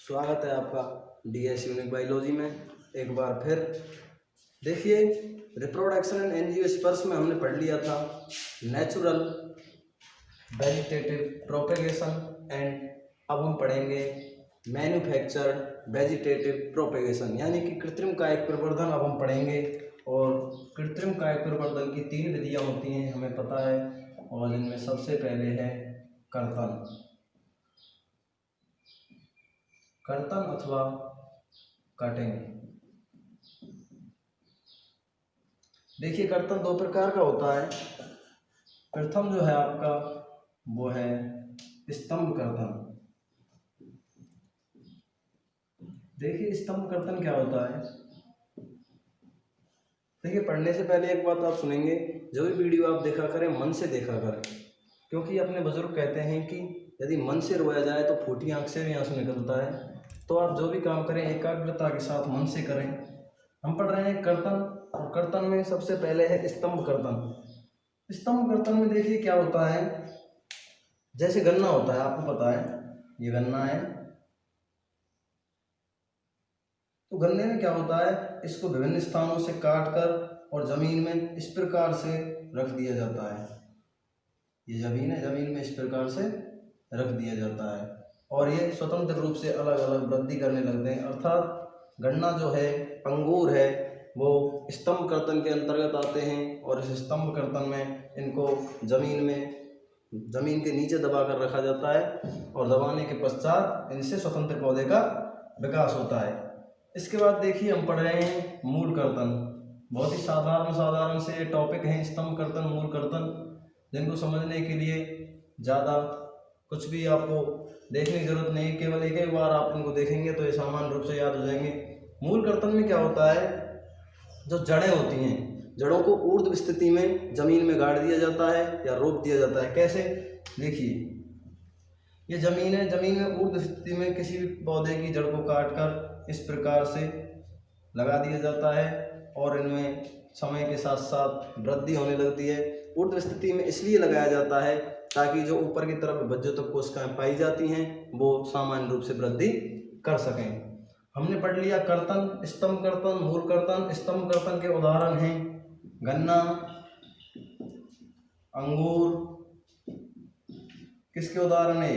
स्वागत है आपका डीएस यूनिक बायोलॉजी में। एक बार फिर देखिए, रिप्रोडक्शन एंड एंजियोस्पर्म्स में हमने पढ़ लिया था नेचुरल वेजिटेटिव प्रोपेगेशन एंड अब हम पढ़ेंगे मैन्युफैक्चर्ड वेजिटेटिव प्रोपेगेशन यानी कि कृत्रिम कायिक प्रवर्धन अब हम पढ़ेंगे। और कृत्रिम कायिक प्रवर्धन की 3 विधियाँ होती हैं, हमें पता है, और इनमें सबसे पहले है कर्तन अथवा कटिंग। देखिए, कर्तन 2 प्रकार का होता है। प्रथम जो है आपका वो है स्तंभ कर्तन। देखिए, स्तंभ कर्तन क्या होता है। देखिए, पढ़ने से पहले एक बात आप सुनेंगे, जो भी वीडियो आप देखा करें मन से देखा करें, क्योंकि अपने बुजुर्ग कहते हैं कि यदि मन से रोया जाए तो फूटी आंख से भी आंसू निकलता है। तो आप जो भी काम करें एकाग्रता के साथ मन से करें। हम पढ़ रहे हैं कर्तन, और कर्तन में सबसे पहले है स्तंभ कर्तन। स्तंभ कर्तन में देखिए क्या होता है, जैसे गन्ना होता है, आपको पता है ये गन्ना है, तो गन्ने में क्या होता है, इसको विभिन्न स्थानों से काट कर और जमीन में इस प्रकार से रख दिया जाता है। ये जमीन है, जमीन में इस प्रकार से रख दिया जाता है और ये स्वतंत्र रूप से अलग अलग वृद्धि करने लगते हैं। अर्थात गन्ना जो है, अंगूर है, वो स्तंभ कर्तन के अंतर्गत आते हैं और इस स्तंभ कर्तन में इनको जमीन के नीचे दबा कर रखा जाता है और दबाने के पश्चात इनसे स्वतंत्र पौधे का विकास होता है। इसके बाद देखिए हम पढ़ रहे हैं मूल कर्तन। बहुत ही साधारण से टॉपिक हैं स्तंभ कर्तन, मूल कर्तन, जिनको समझने के लिए ज़्यादा कुछ भी आपको देखने की जरूरत नहीं, केवल एक ही बार आप इनको देखेंगे तो ये सामान्य रूप से याद हो जाएंगे। मूल कर्तन में क्या होता है, जो जड़ें होती हैं, जड़ों को ऊर्ध्व स्थिति में जमीन में गाड़ दिया जाता है या रोप दिया जाता है। कैसे, देखिए ये जमीन है, जमीन में ऊर्ध्व स्थिति में किसी भी पौधे की जड़ को काट कर इस प्रकार से लगा दिया जाता है और इनमें समय के साथ साथ वृद्धि होने लगती है। ऊर्ध्व स्थिति में इसलिए लगाया जाता है ताकि जो ऊपर की तरफ विभज्यतक कोशिकाएं पाई जाती हैं वो सामान्य रूप से वृद्धि कर सकें। हमने पढ़ लिया कर्तन, स्तंभ कर्तन, मूल कर्तन। स्तंभ कर्तन के उदाहरण हैं गन्ना, अंगूर। किसके उदाहरण है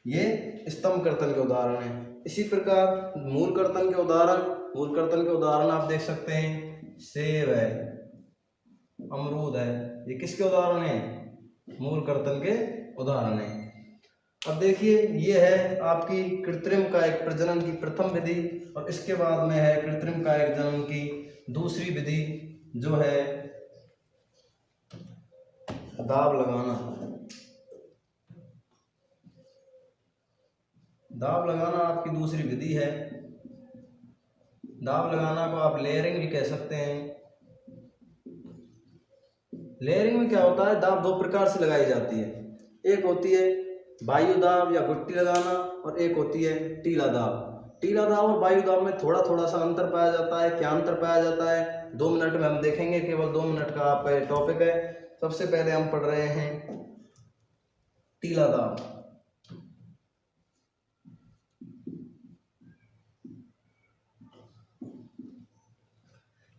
ये स्तंभ कर्तन के उदाहरण है। इसी प्रकार मूल कर्तन के उदाहरण आप देख सकते हैं, सेब है, अमरूद है, ये किसके उदाहरण है, मूल कर्तन के उदाहरण है। अब देखिए, ये है आपकी कृत्रिम कायिक प्रजनन की प्रथम विधि और इसके बाद में है कृत्रिम कायिक जनन की दूसरी विधि, जो है दाब लगाना। दाब लगाना आपकी दूसरी विधि है। दाब लगाना को आप लेयरिंग भी कह सकते हैं। लेयरिंग में क्या होता है, दाब 2 प्रकार से लगाई जाती है। एक होती है वायु दाब या गुट्टी लगाना और एक होती है टीला दाब। टीला दाब और वायु दाब में थोड़ा थोड़ा सा अंतर पाया जाता है। क्या अंतर पाया जाता है 2 मिनट में हम देखेंगे, केवल 2 मिनट का आप टॉपिक है। सबसे पहले हम पढ़ रहे हैं टीला दाब।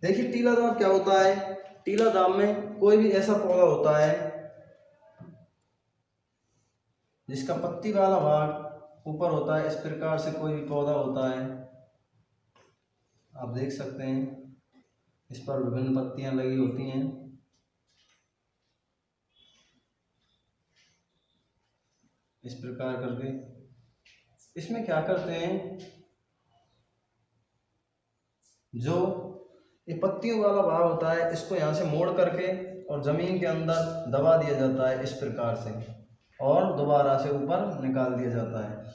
देखिए टीला दाब क्या होता है। टीला दाब में कोई भी ऐसा पौधा होता है जिसका पत्ती वाला भाग ऊपर होता है, इस प्रकार से कोई भी पौधा होता है, आप देख सकते हैं इस पर विभिन्न पत्तियां लगी होती हैं। इस प्रकार करके इसमें क्या करते हैं, जो ये पत्तियों वाला भाग होता है इसको यहाँ से मोड़ करके और जमीन के अंदर दबा दिया जाता है इस प्रकार से, और दोबारा से ऊपर निकाल दिया जाता है।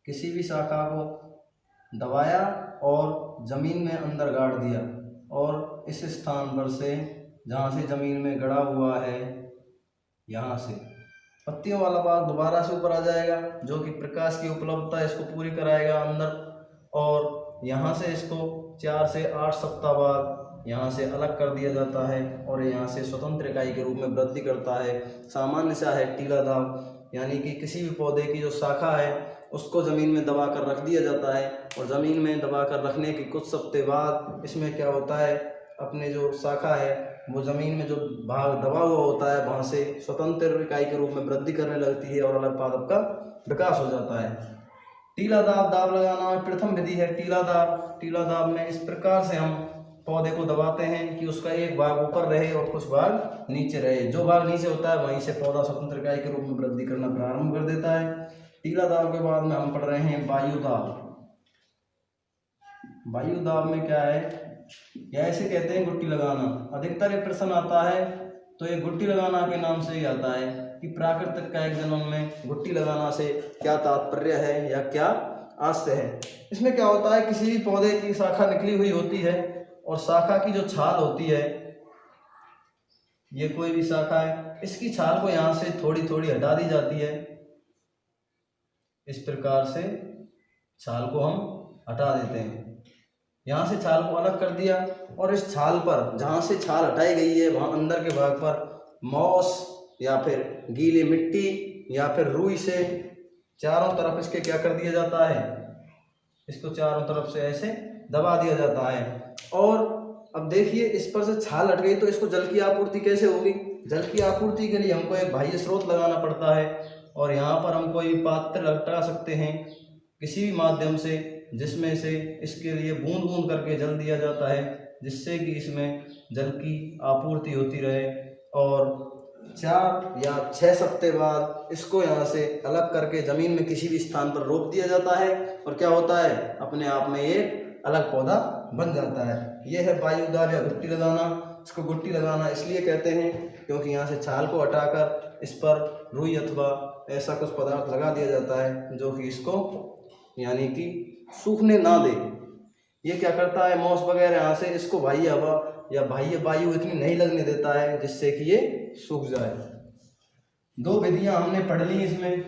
किसी भी शाखा को दबाया और जमीन में अंदर गाड़ दिया और इस स्थान पर से जहाँ से जमीन में गड़ा हुआ है, यहाँ से पत्तियों वाला भाग दोबारा से ऊपर आ जाएगा, जो कि प्रकाश की उपलब्धता इसको पूरी कराएगा अंदर, और यहाँ से इसको 4 से 8 सप्ताह बाद यहाँ से अलग कर दिया जाता है और यहाँ से स्वतंत्र इकाई के रूप में वृद्धि करता है। सामान्य सा है टीला दाब, यानी कि किसी भी पौधे की जो शाखा है उसको ज़मीन में दबा कर रख दिया जाता है। और ज़मीन में दबा कर रखने के कुछ हफ्ते बाद इसमें क्या होता है, अपने जो शाखा है वो ज़मीन में जो भाग दबा हुआ होता है वहाँ से स्वतंत्र इकाई के रूप में वृद्धि करने लगती है और अलग पादप का विकास हो जाता है। टीला दाब, दाब लगाना प्रथम विधि है टीला दाब। टीला दाब में इस प्रकार से हम पौधे को दबाते हैं कि उसका एक भाग ऊपर रहे और कुछ भाग नीचे रहे। जो भाग नीचे होता है वहीं से पौधा स्वतंत्र इकाई के रूप में वृद्धि करना प्रारंभ कर देता है। टीला दाब के बाद में हम पढ़ रहे हैं वायु दाब। वायु दाब में क्या है, या ऐसे कहते हैं गुट्टी लगाना। अधिकतर ये प्रश्न आता है तो ये गुट्टी लगाना के नाम से ही आता है कि प्राकृतिक कायिक जनन में गुट्टी लगाना से क्या तात्पर्य है या क्या आशय है। इसमें क्या होता है, किसी भी पौधे की शाखा निकली हुई होती है और शाखा की जो छाल होती है, ये कोई भी शाखा है, इसकी छाल को यहाँ से थोड़ी थोड़ी हटा दी जाती है। इस प्रकार से छाल को हम हटा देते हैं। यहाँ से छाल को अलग कर दिया और इस छाल पर, जहाँ से छाल हटाई गई है वहाँ अंदर के भाग पर मॉस या फिर गीली मिट्टी या फिर रुई से चारों तरफ इसके क्या कर दिया जाता है, इसको चारों तरफ से ऐसे दबा दिया जाता है। और अब देखिए इस पर से छाल हट गई तो इसको जल की आपूर्ति कैसे होगी। जल की आपूर्ति के लिए हमको एक बाह्य स्रोत लगाना पड़ता है और यहाँ पर हम कोई भी पात्र लगा सकते हैं किसी भी माध्यम से, जिसमें से इसके लिए बूंद बूंद करके जल दिया जाता है, जिससे कि इसमें जल की आपूर्ति होती रहे। और 4 या 6 हफ्ते बाद इसको यहाँ से अलग करके ज़मीन में किसी भी स्थान पर रोप दिया जाता है और क्या होता है, अपने आप में एक अलग पौधा बन जाता है। यह है वायु दाब या गुट्टी लगाना। इसको गुट्टी लगाना इसलिए कहते हैं क्योंकि यहाँ से छाल को हटाकर इस पर रुई अथवा ऐसा कुछ पदार्थ लगा दिया जाता है जो कि इसको यानी कि सूखने ना दे। ये क्या करता है, मॉस वगैरह यहाँ से इसको बाह्य हवा या बाह्य वायु इतनी नहीं लगने देता है जिससे कि ये सूख जाए। 2 विधियां हमने पढ़ ली इसमें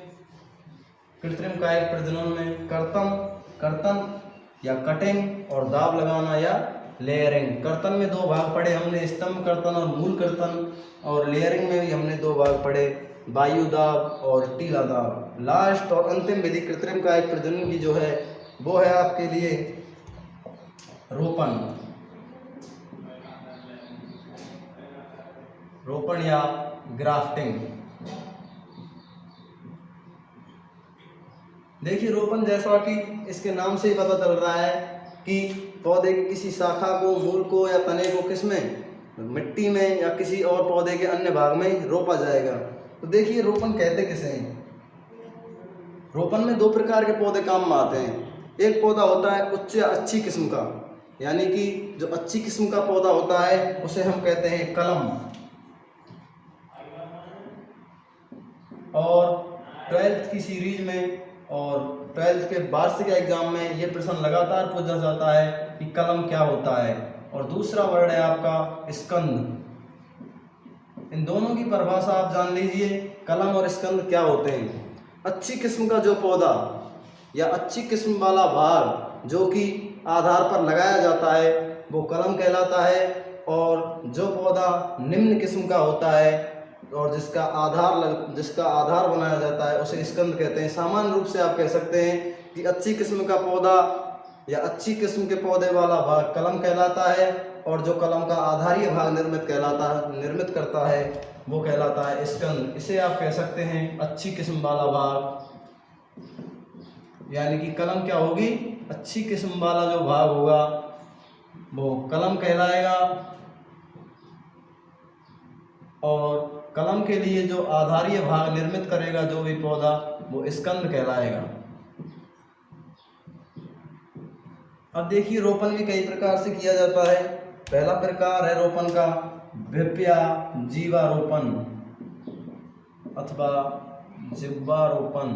कृत्रिम कायिक प्रजनन में, कर्तन या कटिंग और दाब लगाना या लेयरिंग। कर्तन में 2 भाग पढ़े हमने, स्तंभ कर्तन और मूल कर्तन। और लेयरिंग में भी हमने 2 भाग पढ़े, वायु दाब और टीला दाब। लास्ट और अंतिम विधि कृत्रिम कायिक प्रजनन की जो है वो है आपके लिए रोपण या ग्राफ्टिंग। देखिए रोपण जैसा कि इसके नाम से ही पता चल रहा है कि पौधे की किसी शाखा को, मूल को या तने को किसमें, मिट्टी में या किसी और पौधे के अन्य भाग में रोपा जाएगा। तो देखिए रोपण कहते किसे हैं। रोपण में 2 प्रकार के पौधे काम में आते हैं। एक पौधा होता है उच्च या अच्छी किस्म का, यानी कि जो अच्छी किस्म का पौधा होता है उसे हम कहते हैं कलम। और 12th की सीरीज में और 12th के वार्षिक एग्जाम में ये प्रश्न लगातार पूछा जाता है कि कलम क्या होता है। और दूसरा वर्ड है आपका स्कंद। इन दोनों की परिभाषा आप जान लीजिए, कलम और स्कंद क्या होते हैं। अच्छी किस्म का जो पौधा या अच्छी किस्म वाला भाग जो कि आधार पर लगाया जाता है वो कलम कहलाता है। और जो पौधा निम्न किस्म का होता है और जिसका आधार बनाया जाता है उसे स्कंद कहते हैं। सामान्य रूप से आप कह सकते हैं कि अच्छी किस्म का पौधा या अच्छी किस्म के पौधे वाला भाग कलम कहलाता है और जो कलम का आधारीय भाग निर्मित करता है वो कहलाता है स्कंद। इसे आप कह सकते हैं अच्छी किस्म वाला भाग, यानी कि कलम क्या होगी, अच्छी किस्म वाला जो भाग होगा वो कलम कहलाएगा। और कलम के लिए जो आधारीय भाग निर्मित करेगा जो भी पौधा वो स्कंद कहलाएगा। अब देखिए रोपण भी कई प्रकार से किया जाता है। पहला प्रकार है रोपण का विप्या जीवारोपण अथवा जिह्वारोपण।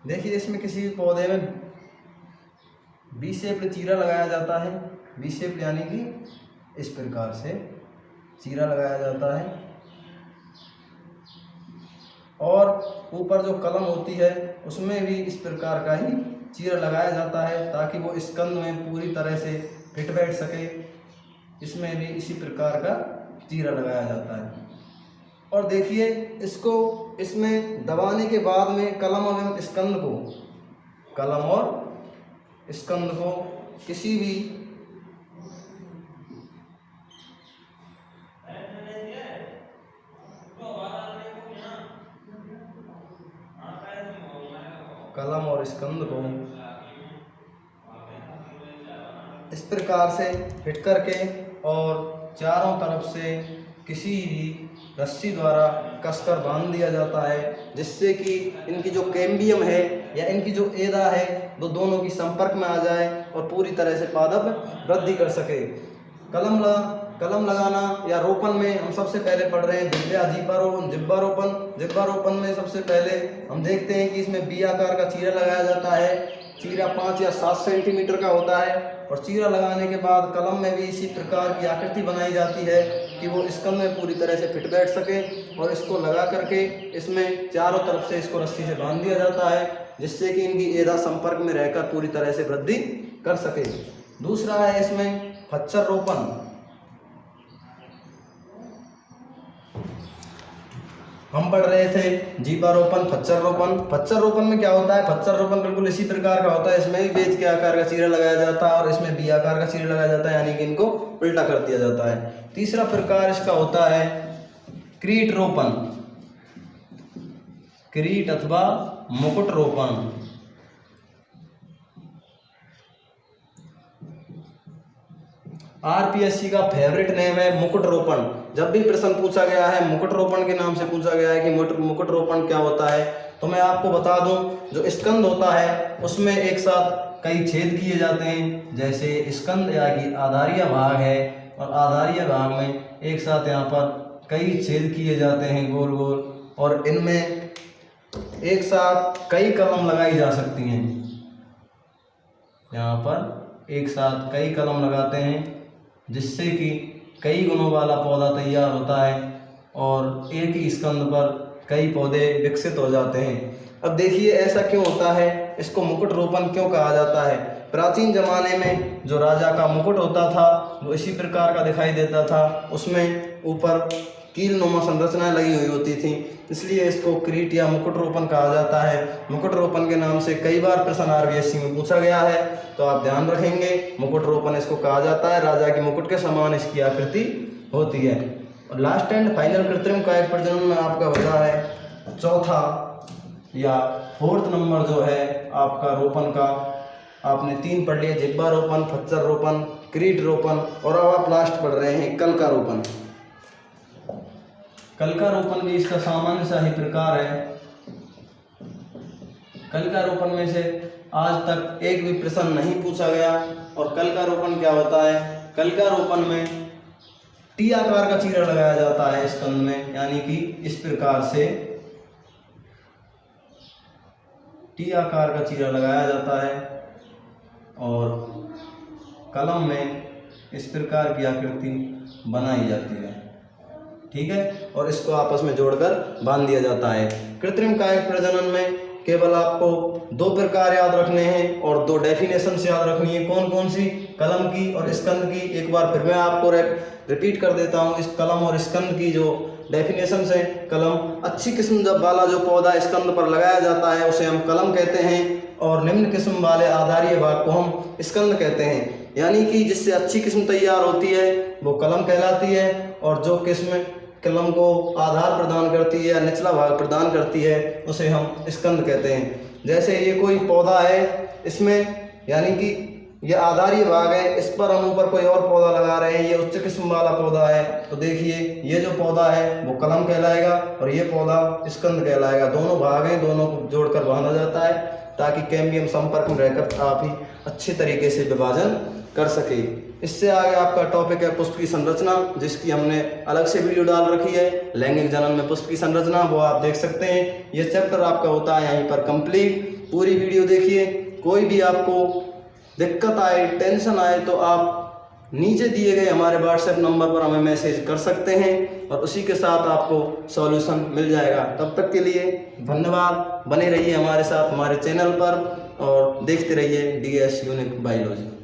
देखिए इसमें किसी भी पौधे में बी शेप चीरा लगाया जाता है। बी शेप यानी कि इस प्रकार से चीरा लगाया जाता है और ऊपर जो कलम होती है उसमें भी इस प्रकार का ही चीरा लगाया जाता है ताकि वो स्कंद में पूरी तरह से फिट बैठ सके। इसमें भी इसी प्रकार का चीरा लगाया जाता है। और देखिए इसको इसमें दबाने के बाद में कलम और स्कंद को किसी भी इस प्रकार से फिट करके और चारों तरफ से किसी भी रस्सी द्वारा कसकर बांध दिया जाता है, जिससे कि इनकी जो कैम्बियम है या इनकी जो एदा है वो दोनों की संपर्क में आ जाए और पूरी तरह से पादप वृद्धि कर सके। कलम लगाना या रोपण में हम सबसे पहले पढ़ रहे हैं जिब्बा रोपण में सबसे पहले हम देखते हैं कि इसमें बी आकार का चीरा लगाया जाता है। चीरा 5 या 7 सेंटीमीटर का होता है और चीरा लगाने के बाद कलम में भी इसी प्रकार की आकृति बनाई जाती है कि वो स्कंद में पूरी तरह से फिट बैठ सके, और इसको लगा करके इसमें चारों तरफ से इसको रस्सी से बांध दिया जाता है, जिससे कि इनकी एदा संपर्क में रहकर पूरी तरह से वृद्धि कर सके। दूसरा है इसमें फच्चर रोपण। हम पढ़ रहे थे जीवा रोपण, फच्चर रोपण। फच्चर रोपण में क्या होता है? फच्चर रोपण बिल्कुल इसी प्रकार का होता है। इसमें भी बेज के आकार का चीरा लगाया जाता है और इसमें बी आकार का चीरा लगाया जाता है, यानी कि इनको उल्टा कर दिया जाता है। तीसरा प्रकार इसका होता है क्रीट रोपण, क्रीट अथवा मुकुट रोपण। आरपीएससी का फेवरेट नेम है मुकुट रोपण। जब भी प्रश्न पूछा गया है मुकुट रोपण के नाम से पूछा गया है कि मुकुट रोपण क्या होता है, तो मैं आपको बता दूं, जो स्कंद होता है उसमें एक साथ कई छेद किए जाते हैं। जैसे स्कंद या कि आधारीय भाग है और आधारीय भाग में एक साथ यहाँ पर कई छेद किए जाते हैं गोल गोल, और इनमें एक साथ कई कलम लगाई जा सकती हैं। यहाँ पर एक साथ कई कलम लगाते हैं, जिससे कि कई गुणों वाला पौधा तैयार होता है और एक ही स्कंद पर कई पौधे विकसित हो जाते हैं। अब देखिए ऐसा क्यों होता है, इसको मुकुट रोपण क्यों कहा जाता है? प्राचीन जमाने में जो राजा का मुकुट होता था वो इसी प्रकार का दिखाई देता था, उसमें ऊपर कील नुमा संरचनाएं लगी हुई होती थी, इसलिए इसको क्रीट या मुकुट रोपण कहा जाता है। मुकुट रोपण के नाम से कई बार प्रश्न आरपीएससी में पूछा गया है, तो आप ध्यान रखेंगे। मुकुट रोपण इसको कहा जाता है, राजा के मुकुट के समान इसकी आकृति होती है। और लास्ट एंड फाइनल कृत्रिम कायिक प्रजनन में आपका होता है चौथा या 4th नंबर जो है आपका रोपण का। आपने 3 पढ़ लिए, जिब्बा रोपण, फच्चर रोपण, क्रीट रोपण, और अब आप लास्ट पढ़ रहे हैं कलका रोपण। कलका रोपण भी इसका सामान्य सा ही प्रकार है। कलका रोपण में से आज तक एक भी प्रश्न नहीं पूछा गया। और कलका रोपण क्या होता है? कलका रोपण में टी आकार का चीरा लगाया जाता है स्कंद में, यानी कि इस प्रकार से टी आकार का चीरा लगाया जाता है और कलम में इस प्रकार की आकृति बनाई जाती है, ठीक है, और इसको आपस में जोड़कर बांध दिया जाता है। कृत्रिम कायिक प्रजनन में केवल आपको 2 प्रकार याद रखने हैं और 2 डेफिनेशंस याद रखनी है। कौन कौन सी? कलम की और स्कंद की। एक बार फिर मैं आपको रिपीट कर देता हूँ इस कलम और स्कंद की जो डेफिनेशंस है। कलम अच्छी किस्म वाला जो पौधा स्कंद पर लगाया जाता है उसे हम कलम कहते हैं, और निम्न किस्म वाले आधारीय भाग को हम स्कंद कहते हैं। यानी कि जिससे अच्छी किस्म तैयार होती है वो कलम कहलाती है, और जो किस्म कलम को आधार प्रदान करती है या निचला भाग प्रदान करती है उसे हम स्कंद कहते हैं। जैसे ये कोई पौधा है, इसमें यानी कि ये आधारीय भाग है, इस पर हम ऊपर कोई और पौधा लगा रहे हैं, ये उच्च किस्म वाला पौधा है, तो देखिए ये जो पौधा है वो कलम कहलाएगा और ये पौधा स्कंद कहलाएगा। दोनों भाग हैं, दोनों को जोड़कर बांधा जाता है ताकि कैम्बियम संपर्क में रहकर आप ही अच्छे तरीके से विभाजन कर सके। इससे आगे आपका टॉपिक है पुष्प की संरचना, जिसकी हमने अलग से वीडियो डाल रखी है। लैंगिक जनन में पुष्प की संरचना, वो आप देख सकते हैं। ये चैप्टर आपका होता है यहीं पर कंप्लीट। पूरी वीडियो देखिए। कोई भी आपको दिक्कत आए, टेंशन आए, तो आप नीचे दिए गए हमारे व्हाट्सएप नंबर पर हमें मैसेज कर सकते हैं और उसी के साथ आपको सॉल्यूशन मिल जाएगा। तब तक के लिए धन्यवाद। बने रहिए हमारे साथ हमारे चैनल पर और देखते रहिए DS यूनिक बायोलॉजी।